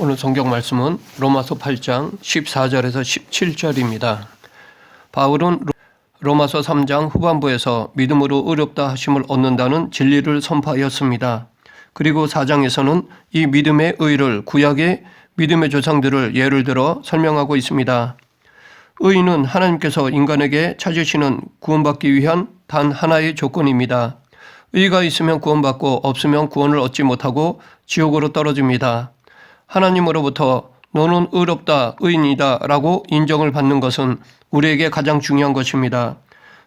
오늘 성경 말씀은 로마서 8장 14절에서 17절입니다. 바울은 로마서 3장 후반부에서 믿음으로 의롭다 하심을 얻는다는 진리를 선포하였습니다. 그리고 4장에서는 이 믿음의 의를 구약의 믿음의 조상들을 예를 들어 설명하고 있습니다. 의는 하나님께서 인간에게 찾으시는 구원받기 위한 단 하나의 조건입니다. 의가 있으면 구원받고 없으면 구원을 얻지 못하고 지옥으로 떨어집니다. 하나님으로부터 너는 의롭다, 의인이다 라고 인정을 받는 것은 우리에게 가장 중요한 것입니다.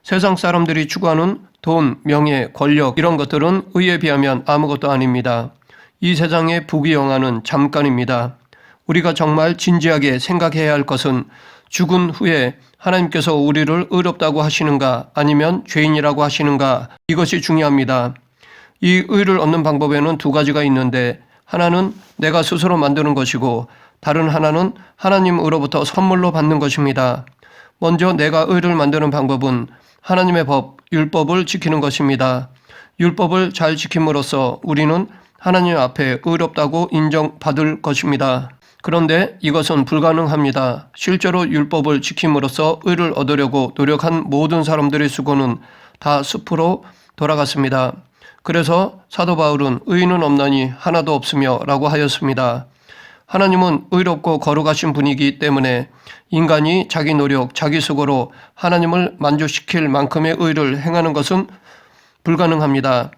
세상 사람들이 추구하는 돈, 명예, 권력 이런 것들은 의에 비하면 아무것도 아닙니다. 이 세상의 부귀영화는 잠깐입니다. 우리가 정말 진지하게 생각해야 할 것은 죽은 후에 하나님께서 우리를 의롭다고 하시는가 아니면 죄인이라고 하시는가, 이것이 중요합니다. 이 의를 얻는 방법에는 두 가지가 있는데, 하나는 내가 스스로 만드는 것이고 다른 하나는 하나님으로부터 선물로 받는 것입니다. 먼저 내가 의를 만드는 방법은 하나님의 법, 율법을 지키는 것입니다. 율법을 잘 지킴으로써 우리는 하나님 앞에 의롭다고 인정받을 것입니다. 그런데 이것은 불가능합니다. 실제로 율법을 지킴으로써 의를 얻으려고 노력한 모든 사람들의 수고는 다 숲으로 돌아갔습니다. 그래서 사도 바울은 의인은 없나니 하나도 없으며 라고 하였습니다. 하나님은 의롭고 거룩하신 분이기 때문에 인간이 자기 노력, 자기 수고로 하나님을 만족시킬 만큼의 의를 행하는 것은 불가능합니다.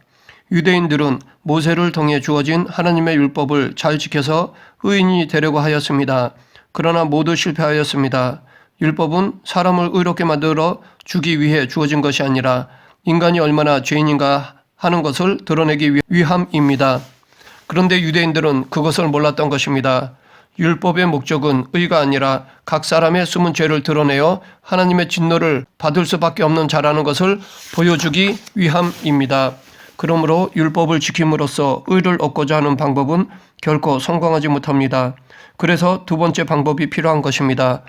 유대인들은 모세를 통해 주어진 하나님의 율법을 잘 지켜서 의인이 되려고 하였습니다. 그러나 모두 실패하였습니다. 율법은 사람을 의롭게 만들어 주기 위해 주어진 것이 아니라 인간이 얼마나 죄인인가 하는 것을 드러내기 위함입니다. 그런데 유대인들은 그것을 몰랐던 것입니다. 율법의 목적은 의가 아니라 각 사람의 숨은 죄를 드러내어 하나님의 진노를 받을 수밖에 없는 자라는 것을 보여주기 위함입니다. 그러므로 율법을 지킴으로써 의를 얻고자 하는 방법은 결코 성공하지 못합니다. 그래서 두 번째 방법이 필요한 것입니다.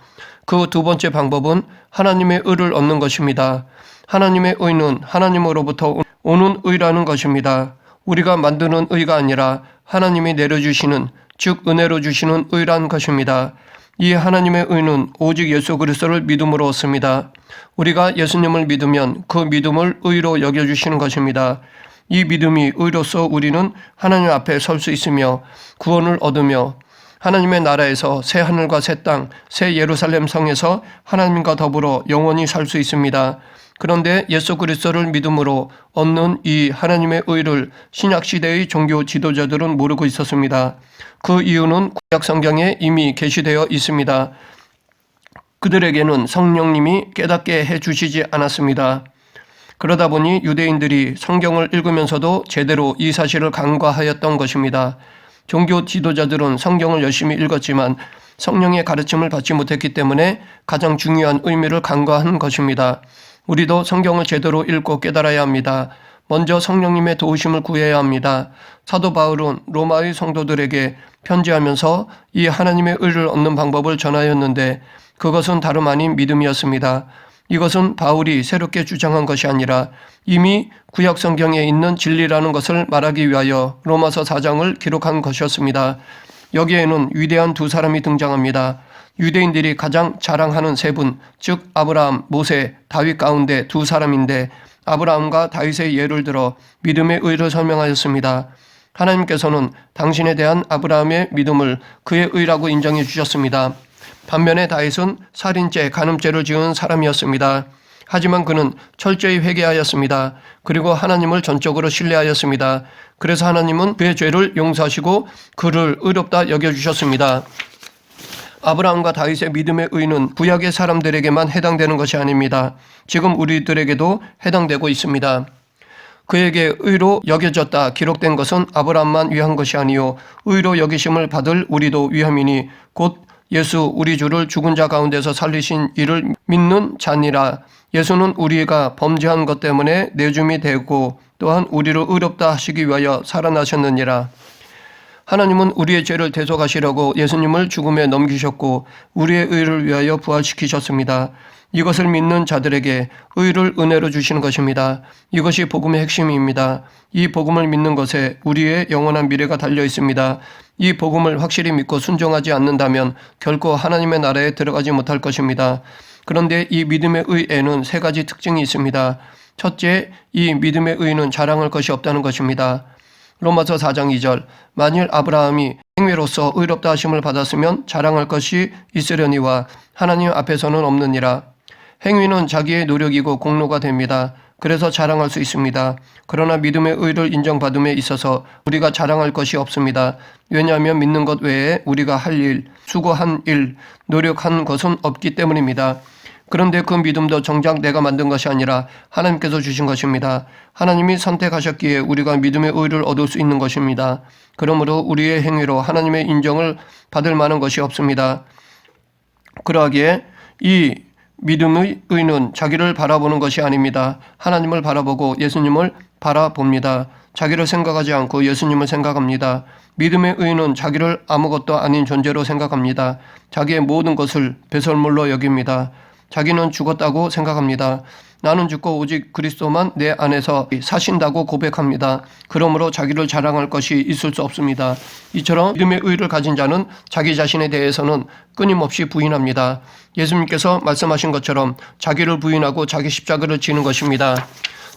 그 두 번째 방법은 하나님의 의를 얻는 것입니다. 하나님의 의는 하나님으로부터 오는 의라는 것입니다. 우리가 만드는 의가 아니라 하나님이 내려주시는, 즉 은혜로 주시는 의란 것입니다. 이 하나님의 의는 오직 예수 그리스도를 믿음으로 얻습니다. 우리가 예수님을 믿으면 그 믿음을 의로 여겨주시는 것입니다. 이 믿음이 의로써 우리는 하나님 앞에 설 수 있으며 구원을 얻으며 하나님의 나라에서 새 하늘과 새 땅, 새 예루살렘 성에서 하나님과 더불어 영원히 살 수 있습니다. 그런데 예수 그리스도를 믿음으로 얻는 이 하나님의 의를 신약시대의 종교 지도자들은 모르고 있었습니다. 그 이유는 구약 성경에 이미 게시되어 있습니다. 그들에게는 성령님이 깨닫게 해주시지 않았습니다. 그러다 보니 유대인들이 성경을 읽으면서도 제대로 이 사실을 간과하였던 것입니다. 종교 지도자들은 성경을 열심히 읽었지만 성령의 가르침을 받지 못했기 때문에 가장 중요한 의미를 간과한 것입니다. 우리도 성경을 제대로 읽고 깨달아야 합니다. 먼저 성령님의 도우심을 구해야 합니다. 사도 바울은 로마의 성도들에게 편지하면서 이 하나님의 의를 얻는 방법을 전하였는데 그것은 다름 아닌 믿음이었습니다. 이것은 바울이 새롭게 주장한 것이 아니라 이미 구약 성경에 있는 진리라는 것을 말하기 위하여 로마서 4장을 기록한 것이었습니다. 여기에는 위대한 두 사람이 등장합니다. 유대인들이 가장 자랑하는 세 분, 즉 아브라함, 모세, 다윗 가운데 두 사람인데 아브라함과 다윗의 예를 들어 믿음의 의를 설명하였습니다. 하나님께서는 당신에 대한 아브라함의 믿음을 그의 의라고 인정해 주셨습니다. 반면에 다윗은 살인죄, 간음죄를 지은 사람이었습니다. 하지만 그는 철저히 회개하였습니다. 그리고 하나님을 전적으로 신뢰하였습니다. 그래서 하나님은 그의 죄를 용서하시고 그를 의롭다 여겨주셨습니다. 아브라함과 다윗의 믿음의 의는 구약의 사람들에게만 해당되는 것이 아닙니다. 지금 우리들에게도 해당되고 있습니다. 그에게 의로 여겨졌다 기록된 것은 아브라함만 위한 것이 아니요 의로 여기심을 받을 우리도 위함이니 곧 예수 우리 주를 죽은 자 가운데서 살리신 이를 믿는 자니라. 예수는 우리가 범죄한 것 때문에 내줌이 되고 또한 우리를 의롭다 하시기 위하여 살아나셨느니라. 하나님은 우리의 죄를 대속하시려고 예수님을 죽음에 넘기셨고 우리의 의를 위하여 부활시키셨습니다. 이것을 믿는 자들에게 의를 은혜로 주시는 것입니다. 이것이 복음의 핵심입니다. 이 복음을 믿는 것에 우리의 영원한 미래가 달려 있습니다. 이 복음을 확실히 믿고 순종하지 않는다면 결코 하나님의 나라에 들어가지 못할 것입니다. 그런데 이 믿음의 의에는 세 가지 특징이 있습니다. 첫째, 이 믿음의 의는 자랑할 것이 없다는 것입니다. 로마서 4장 2절, 만일 아브라함이 행위로서 의롭다 하심을 받았으면 자랑할 것이 있으려니와 하나님 앞에서는 없느니라. 행위는 자기의 노력이고 공로가 됩니다. 그래서 자랑할 수 있습니다. 그러나 믿음의 의를 인정받음에 있어서 우리가 자랑할 것이 없습니다. 왜냐하면 믿는 것 외에 우리가 할 일, 수고한 일, 노력한 것은 없기 때문입니다. 그런데 그 믿음도 정작 내가 만든 것이 아니라 하나님께서 주신 것입니다. 하나님이 선택하셨기에 우리가 믿음의 의를 얻을 수 있는 것입니다. 그러므로 우리의 행위로 하나님의 인정을 받을 만한 것이 없습니다. 그러하기에 이 믿음의 의는 자기를 바라보는 것이 아닙니다. 하나님을 바라보고 예수님을 바라봅니다. 자기를 생각하지 않고 예수님을 생각합니다. 믿음의 의는 자기를 아무것도 아닌 존재로 생각합니다. 자기의 모든 것을 배설물로 여깁니다. 자기는 죽었다고 생각합니다. 나는 죽고 오직 그리스도만 내 안에서 사신다고 고백합니다. 그러므로 자기를 자랑할 것이 있을 수 없습니다. 이처럼 믿음의 의를 가진 자는 자기 자신에 대해서는 끊임없이 부인합니다. 예수님께서 말씀하신 것처럼 자기를 부인하고 자기 십자가를 지는 것입니다.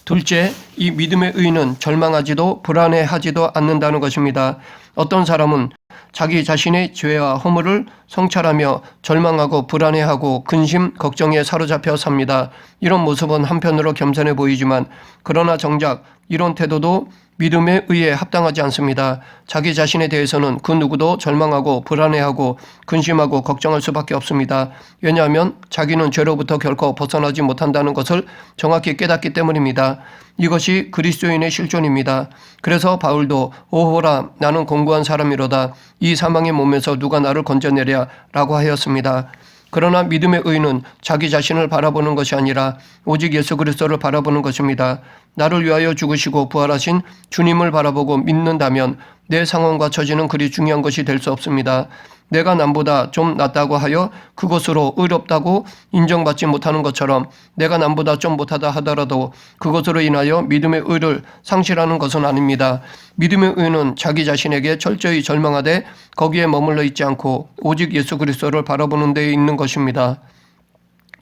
둘째, 이 믿음의 의는 절망하지도 불안해하지도 않는다는 것입니다. 어떤 사람은 자기 자신의 죄와 허물을 성찰하며 절망하고 불안해하고 근심, 걱정에 사로잡혀 삽니다. 이런 모습은 한편으로 겸손해 보이지만 그러나 정작 이런 태도도 믿음에 의해 합당하지 않습니다. 자기 자신에 대해서는 그 누구도 절망하고 불안해하고 근심하고 걱정할 수밖에 없습니다. 왜냐하면 자기는 죄로부터 결코 벗어나지 못한다는 것을 정확히 깨닫기 때문입니다. 이것이 그리스도인의 실존입니다. 그래서 바울도 오호라 나는 공고한 사람이로다 이 사망의 몸에서 누가 나를 건져내랴 라고 하였습니다. 그러나 믿음의 의는 자기 자신을 바라보는 것이 아니라 오직 예수 그리스도를 바라보는 것입니다. 나를 위하여 죽으시고 부활하신 주님을 바라보고 믿는다면 내 상황과 처지는 그리 중요한 것이 될 수 없습니다. 내가 남보다 좀 낫다고 하여 그것으로 의롭다고 인정받지 못하는 것처럼 내가 남보다 좀 못하다 하더라도 그것으로 인하여 믿음의 의를 상실하는 것은 아닙니다. 믿음의 의는 자기 자신에게 철저히 절망하되 거기에 머물러 있지 않고 오직 예수 그리스도를 바라보는 데에 있는 것입니다.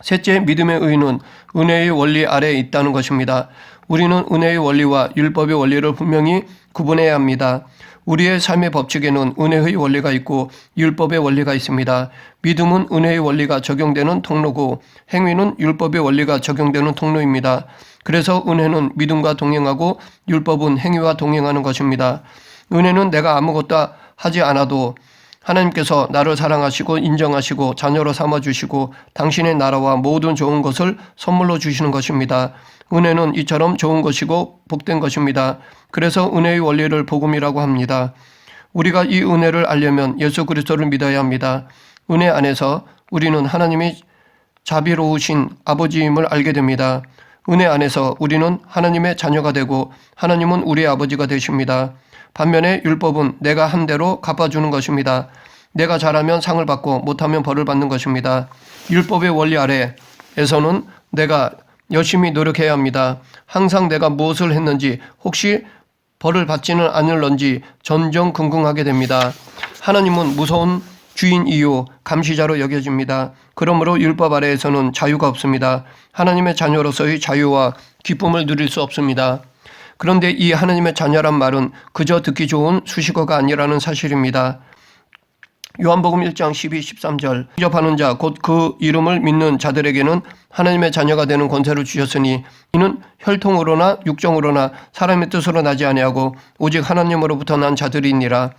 셋째, 믿음의 의는 은혜의 원리 아래에 있다는 것입니다. 우리는 은혜의 원리와 율법의 원리를 분명히 구분해야 합니다. 우리의 삶의 법칙에는 은혜의 원리가 있고 율법의 원리가 있습니다. 믿음은 은혜의 원리가 적용되는 통로고 행위는 율법의 원리가 적용되는 통로입니다. 그래서 은혜는 믿음과 동행하고 율법은 행위와 동행하는 것입니다. 은혜는 내가 아무것도 하지 않아도 하나님께서 나를 사랑하시고 인정하시고 자녀로 삼아주시고 당신의 나라와 모든 좋은 것을 선물로 주시는 것입니다. 은혜는 이처럼 좋은 것이고 복된 것입니다. 그래서 은혜의 원리를 복음이라고 합니다. 우리가 이 은혜를 알려면 예수 그리스도를 믿어야 합니다. 은혜 안에서 우리는 하나님이 자비로우신 아버지임을 알게 됩니다. 은혜 안에서 우리는 하나님의 자녀가 되고 하나님은 우리의 아버지가 되십니다. 반면에 율법은 내가 한 대로 갚아주는 것입니다. 내가 잘하면 상을 받고 못하면 벌을 받는 것입니다. 율법의 원리 아래에서는 내가 열심히 노력해야 합니다. 항상 내가 무엇을 했는지 혹시 벌을 받지는 않을런지 전전긍긍하게 됩니다. 하나님은 무서운 주인이요 감시자로 여겨집니다. 그러므로 율법 아래에서는 자유가 없습니다. 하나님의 자녀로서의 자유와 기쁨을 누릴 수 없습니다. 그런데 이 하나님의 자녀란 말은 그저 듣기 좋은 수식어가 아니라는 사실입니다. 요한복음 1장 12, 13절 영접하는 자 곧 그 이름을 믿는 자들에게는 하나님의 자녀가 되는 권세를 주셨으니 이는 혈통으로나 육정으로나 사람의 뜻으로 나지 아니하고 오직 하나님으로부터 난 자들이니라.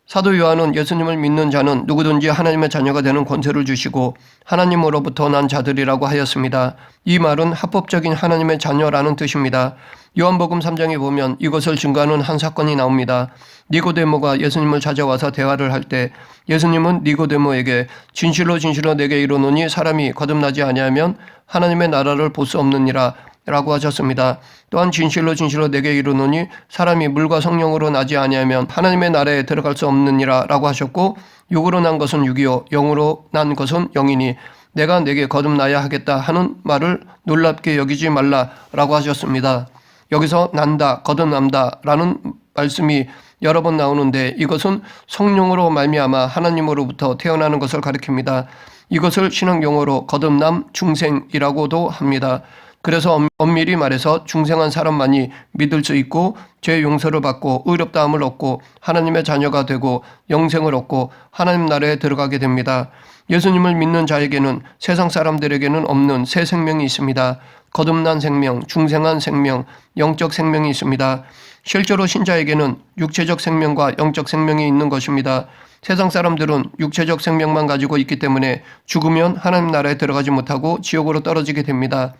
사도 요한은 예수님을 믿는 자는 누구든지 하나님의 자녀가 되는 권세를 주시고 하나님으로부터 난 자들이라고 하였습니다. 이 말은 합법적인 하나님의 자녀라는 뜻입니다. 요한복음 3장에 보면 이것을 증거하는 한 사건이 나옵니다. 니고데모가 예수님을 찾아와서 대화를 할 때 예수님은 니고데모에게 진실로 진실로 내게 이르노니 사람이 거듭나지 아니하면 하나님의 나라를 볼 수 없느니라 라고 하셨습니다. 또한 진실로 진실로 내게 이르노니 사람이 물과 성령으로 나지 아니하면 하나님의 나라에 들어갈 수 없느니라 라고 하셨고 육으로 난 것은 육이요 영으로 난 것은 영이니 내가 내게 거듭나야 하겠다 하는 말을 놀랍게 여기지 말라 라고 하셨습니다. 여기서 난다, 거듭난다 라는 말씀이 여러 번 나오는데 이것은 성령으로 말미암아 하나님으로부터 태어나는 것을 가리킵니다. 이것을 신학 용어로 거듭남 중생이라고도 합니다. 그래서 엄밀히 말해서 중생한 사람만이 믿을 수 있고 죄 용서를 받고 의롭다함을 얻고 하나님의 자녀가 되고 영생을 얻고 하나님 나라에 들어가게 됩니다. 예수님을 믿는 자에게는 세상 사람들에게는 없는 새 생명이 있습니다. 거듭난 생명, 중생한 생명, 영적 생명이 있습니다. 실제로 신자에게는 육체적 생명과 영적 생명이 있는 것입니다. 세상 사람들은 육체적 생명만 가지고 있기 때문에 죽으면 하나님 나라에 들어가지 못하고 지옥으로 떨어지게 됩니다.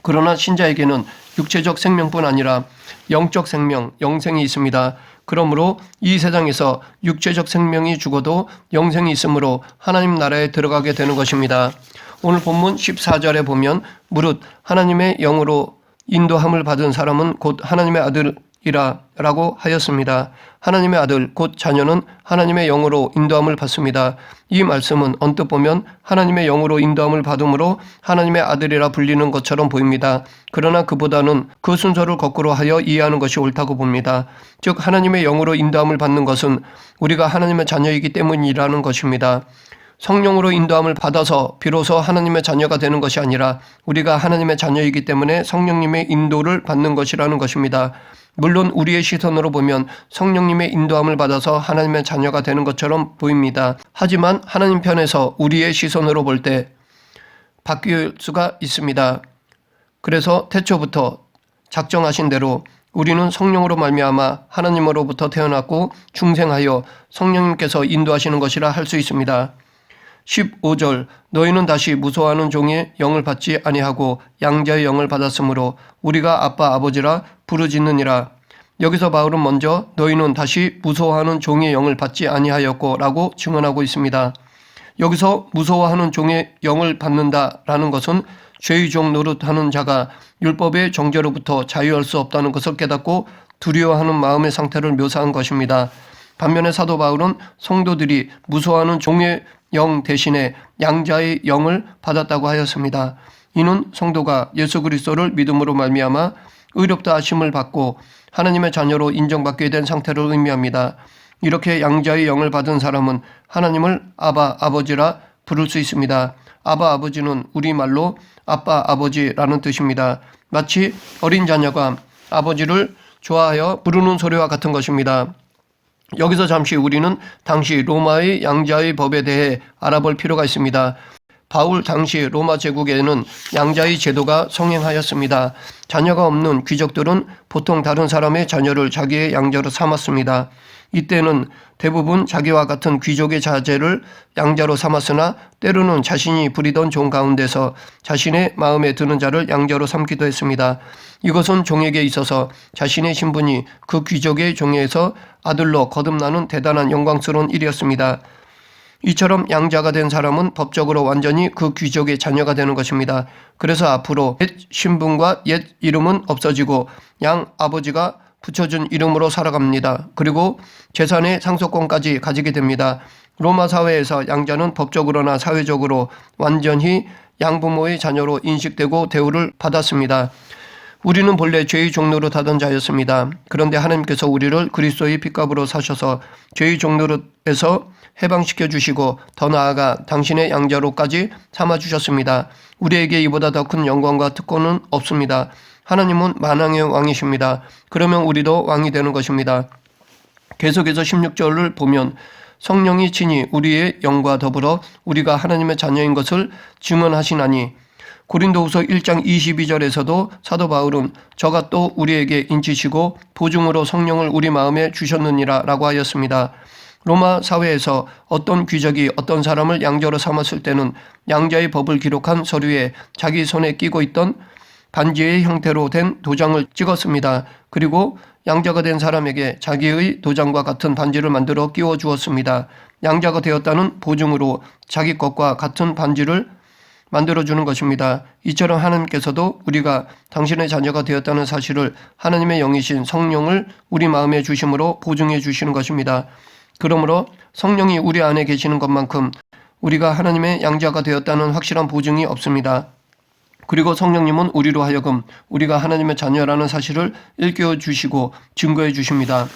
그러나 신자에게는 육체적 생명뿐 아니라 영적 생명, 영생이 있습니다. 그러므로 이 세상에서 육체적 생명이 죽어도 영생이 있으므로 하나님 나라에 들어가게 되는 것입니다. 오늘 본문 14절에 보면 무릇 하나님의 영으로 인도함을 받은 사람은 곧 하나님의 아들이라 라고 하였습니다. 하나님의 아들 곧 자녀는 하나님의 영으로 인도함을 받습니다. 이 말씀은 언뜻 보면 하나님의 영으로 인도함을 받음으로 하나님의 아들이라 불리는 것처럼 보입니다. 그러나 그보다는 그 순서를 거꾸로 하여 이해하는 것이 옳다고 봅니다. 즉 하나님의 영으로 인도함을 받는 것은 우리가 하나님의 자녀이기 때문이라는 것입니다. 성령으로 인도함을 받아서 비로소 하나님의 자녀가 되는 것이 아니라 우리가 하나님의 자녀이기 때문에 성령님의 인도를 받는 것이라는 것입니다. 물론 우리의 시선으로 보면 성령님의 인도함을 받아서 하나님의 자녀가 되는 것처럼 보입니다. 하지만 하나님 편에서 우리의 시선으로 볼 때 바뀔 수가 있습니다. 그래서 태초부터 작정하신 대로 우리는 성령으로 말미암아 하나님으로부터 태어났고 중생하여 성령님께서 인도하시는 것이라 할 수 있습니다. 15절 너희는 다시 무소하는 종의 영을 받지 아니하고 양자의 영을 받았으므로 우리가 아빠 아버지라 부르짖느니라. 여기서 바울은 먼저 너희는 다시 무소하는 종의 영을 받지 아니하였고 라고 증언하고 있습니다. 여기서 무소하는 종의 영을 받는다라는 것은 죄의 종 노릇하는 자가 율법의 정죄로부터 자유할 수 없다는 것을 깨닫고 두려워하는 마음의 상태를 묘사한 것입니다. 반면에 사도 바울은 성도들이 무소하는 종의 영 대신에 양자의 영을 받았다고 하였습니다. 이는 성도가 예수 그리스도를 믿음으로 말미암아 의롭다 하심을 받고 하나님의 자녀로 인정받게 된 상태를 의미합니다. 이렇게 양자의 영을 받은 사람은 하나님을 아바 아버지라 부를 수 있습니다. 아바 아버지는 우리말로 아빠 아버지라는 뜻입니다. 마치 어린 자녀가 아버지를 좋아하여 부르는 소리와 같은 것입니다. 여기서 잠시 우리는 당시 로마의 양자의 법에 대해 알아볼 필요가 있습니다. 바울 당시 로마 제국에는 양자의 제도가 성행하였습니다. 자녀가 없는 귀족들은 보통 다른 사람의 자녀를 자기의 양자로 삼았습니다. 이때는 대부분 자기와 같은 귀족의 자제를 양자로 삼았으나 때로는 자신이 부리던 종 가운데서 자신의 마음에 드는 자를 양자로 삼기도 했습니다. 이것은 종에게 있어서 자신의 신분이 그 귀족의 종에서 아들로 거듭나는 대단한 영광스러운 일이었습니다. 이처럼 양자가 된 사람은 법적으로 완전히 그 귀족의 자녀가 되는 것입니다. 그래서 앞으로 옛 신분과 옛 이름은 없어지고 양 아버지가 붙여준 이름으로 살아갑니다. 그리고 재산의 상속권까지 가지게 됩니다. 로마 사회에서 양자는 법적으로나 사회적으로 완전히 양부모의 자녀로 인식되고 대우를 받았습니다. 우리는 본래 죄의 종노릇 하던 자였습니다. 그런데 하나님께서 우리를 그리스도의 핏값으로 사셔서 죄의 종노릇에서 해방시켜 주시고 더 나아가 당신의 양자로까지 삼아주셨습니다. 우리에게 이보다 더 큰 영광과 특권은 없습니다. 하나님은 만왕의 왕이십니다. 그러면 우리도 왕이 되는 것입니다. 계속해서 16절을 보면 성령이 친히 우리의 영과 더불어 우리가 하나님의 자녀인 것을 증언하시나니 고린도후서 1장 22절에서도 사도 바울은 저가 또 우리에게 인치시고 보증으로 성령을 우리 마음에 주셨느니라 라고 하였습니다. 로마 사회에서 어떤 귀족이 어떤 사람을 양자로 삼았을 때는 양자의 법을 기록한 서류에 자기 손에 끼고 있던 반지의 형태로 된 도장을 찍었습니다. 그리고 양자가 된 사람에게 자기의 도장과 같은 반지를 만들어 끼워 주었습니다. 양자가 되었다는 보증으로 자기 것과 같은 반지를 만들어주는 것입니다. 이처럼 하나님께서도 우리가 당신의 자녀가 되었다는 사실을 하나님의 영이신 성령을 우리 마음에 주심으로 보증해 주시는 것입니다. 그러므로 성령이 우리 안에 계시는 것만큼 우리가 하나님의 양자가 되었다는 확실한 보증이 없습니다. 그리고 성령님은 우리로 하여금 우리가 하나님의 자녀라는 사실을 일깨워 주시고 증거해 주십니다.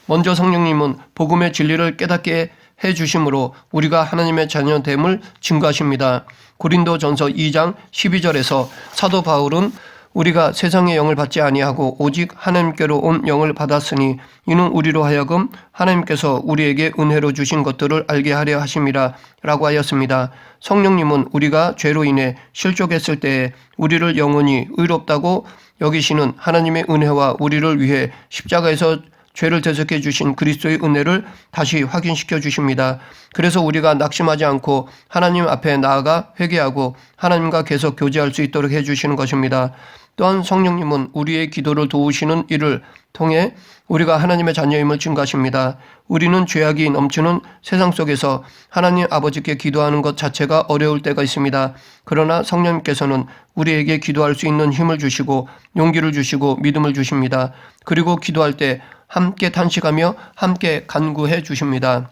먼저 성령님은 복음의 진리를 깨닫게 해주심으로 우리가 하나님의 자녀됨을 증거하십니다. 고린도전서 2장 12절에서 사도 바울은 우리가 세상의 영을 받지 아니하고 오직 하나님께로 온 영을 받았으니 이는 우리로 하여금 하나님께서 우리에게 은혜로 주신 것들을 알게 하려 하심이라 라고 하였습니다. 성령님은 우리가 죄로 인해 실족했을 때에 우리를 영원히 의롭다고 여기시는 하나님의 은혜와 우리를 위해 십자가에서 죄를 대속해 주신 그리스도의 은혜를 다시 확인시켜 주십니다. 그래서 우리가 낙심하지 않고 하나님 앞에 나아가 회개하고 하나님과 계속 교제할 수 있도록 해주시는 것입니다. 또한 성령님은 우리의 기도를 도우시는 일을 통해 우리가 하나님의 자녀임을 증거하십니다. 우리는 죄악이 넘치는 세상 속에서 하나님 아버지께 기도하는 것 자체가 어려울 때가 있습니다. 그러나 성령님께서는 우리에게 기도할 수 있는 힘을 주시고 용기를 주시고 믿음을 주십니다. 그리고 기도할 때 함께 탄식하며 함께 간구해 주십니다.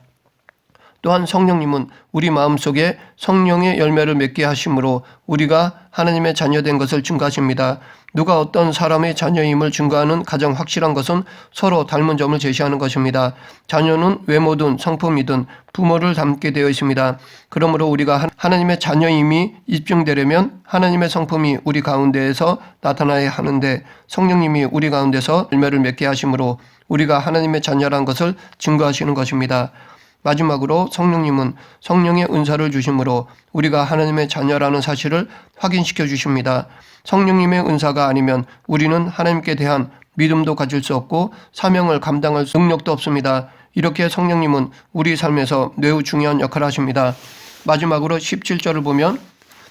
또한 성령님은 우리 마음속에 성령의 열매를 맺게 하심으로 우리가 하나님의 자녀된 것을 증거하십니다. 누가 어떤 사람의 자녀임을 증거하는 가장 확실한 것은 서로 닮은 점을 제시하는 것입니다. 자녀는 외모든 성품이든 부모를 닮게 되어 있습니다. 그러므로 우리가 하나님의 자녀임이 입증되려면 하나님의 성품이 우리 가운데에서 나타나야 하는데 성령님이 우리 가운데서 열매를 맺게 하심으로 우리가 하나님의 자녀란 것을 증거하시는 것입니다. 마지막으로 성령님은 성령의 은사를 주심으로 우리가 하나님의 자녀라는 사실을 확인시켜 주십니다. 성령님의 은사가 아니면 우리는 하나님께 대한 믿음도 가질 수 없고 사명을 감당할 능력도 없습니다. 이렇게 성령님은 우리 삶에서 매우 중요한 역할을 하십니다. 마지막으로 17절을 보면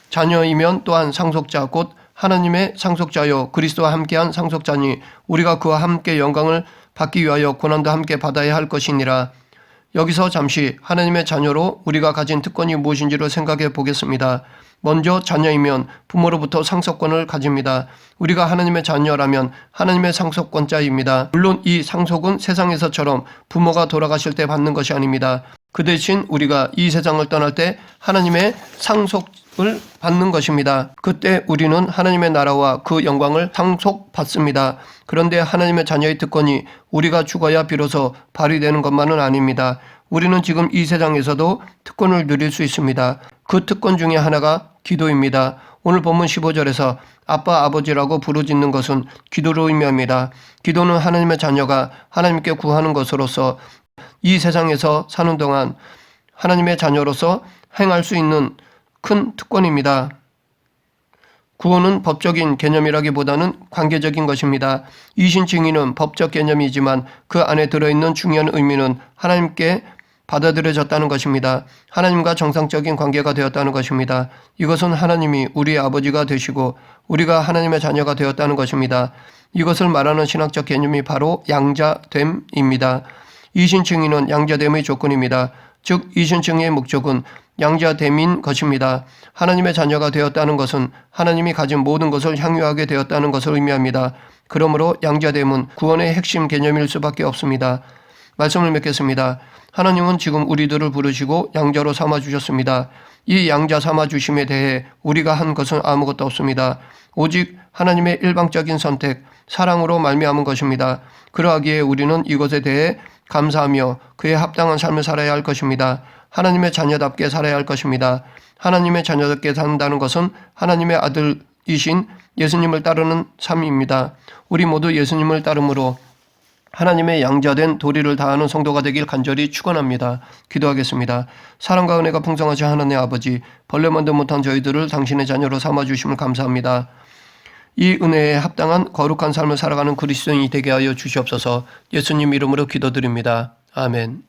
자녀이면 또한 상속자 곧 하나님의 상속자요 그리스도와 함께한 상속자니 우리가 그와 함께 영광을 받기 위하여 고난도 함께 받아야 할 것이니라. 여기서 잠시 하나님의 자녀로 우리가 가진 특권이 무엇인지를 생각해 보겠습니다. 먼저 자녀이면 부모로부터 상속권을 가집니다. 우리가 하나님의 자녀라면 하나님의 상속권자입니다. 물론 이 상속은 세상에서처럼 부모가 돌아가실 때 받는 것이 아닙니다. 그 대신 우리가 이 세상을 떠날 때 하나님의 상속을 받는 것입니다. 그때 우리는 하나님의 나라와 그 영광을 상속받습니다. 그런데 하나님의 자녀의 특권이 우리가 죽어야 비로소 발휘되는 것만은 아닙니다. 우리는 지금 이 세상에서도 특권을 누릴 수 있습니다. 그 특권 중에 하나가 기도입니다. 오늘 본문 15절에서 아빠 아버지라고 부르짖는 것은 기도로 의미합니다. 기도는 하나님의 자녀가 하나님께 구하는 것으로서 이 세상에서 사는 동안 하나님의 자녀로서 행할 수 있는 큰 특권입니다. 구원은 법적인 개념이라기보다는 관계적인 것입니다. 이신 증인은 법적 개념이지만 그 안에 들어있는 중요한 의미는 하나님께 받아들여졌다는 것입니다. 하나님과 정상적인 관계가 되었다는 것입니다. 이것은 하나님이 우리의 아버지가 되시고 우리가 하나님의 자녀가 되었다는 것입니다. 이것을 말하는 신학적 개념이 바로 양자됨입니다. 이신증인은 양자됨의 조건입니다. 즉 이신증의 목적은 양자됨인 것입니다. 하나님의 자녀가 되었다는 것은 하나님이 가진 모든 것을 향유하게 되었다는 것을 의미합니다. 그러므로 양자됨은 구원의 핵심 개념일 수밖에 없습니다. 말씀을 맺겠습니다. 하나님은 지금 우리들을 부르시고 양자로 삼아주셨습니다. 이 양자 삼아주심에 대해 우리가 한 것은 아무것도 없습니다. 오직 하나님의 일방적인 선택, 사랑으로 말미암은 것입니다. 그러하기에 우리는 이것에 대해 감사하며 그에 합당한 삶을 살아야 할 것입니다. 하나님의 자녀답게 살아야 할 것입니다. 하나님의 자녀답게 산다는 것은 하나님의 아들이신 예수님을 따르는 삶입니다. 우리 모두 예수님을 따름으로 하나님의 양자된 도리를 다하는 성도가 되길 간절히 축원합니다. 기도하겠습니다. 사랑과 은혜가 풍성하신 하나님 아버지, 벌레만도 못한 저희들을 당신의 자녀로 삼아주심을 감사합니다. 이 은혜에 합당한 거룩한 삶을 살아가는 그리스도인이 되게 하여 주시옵소서. 예수님 이름으로 기도드립니다. 아멘.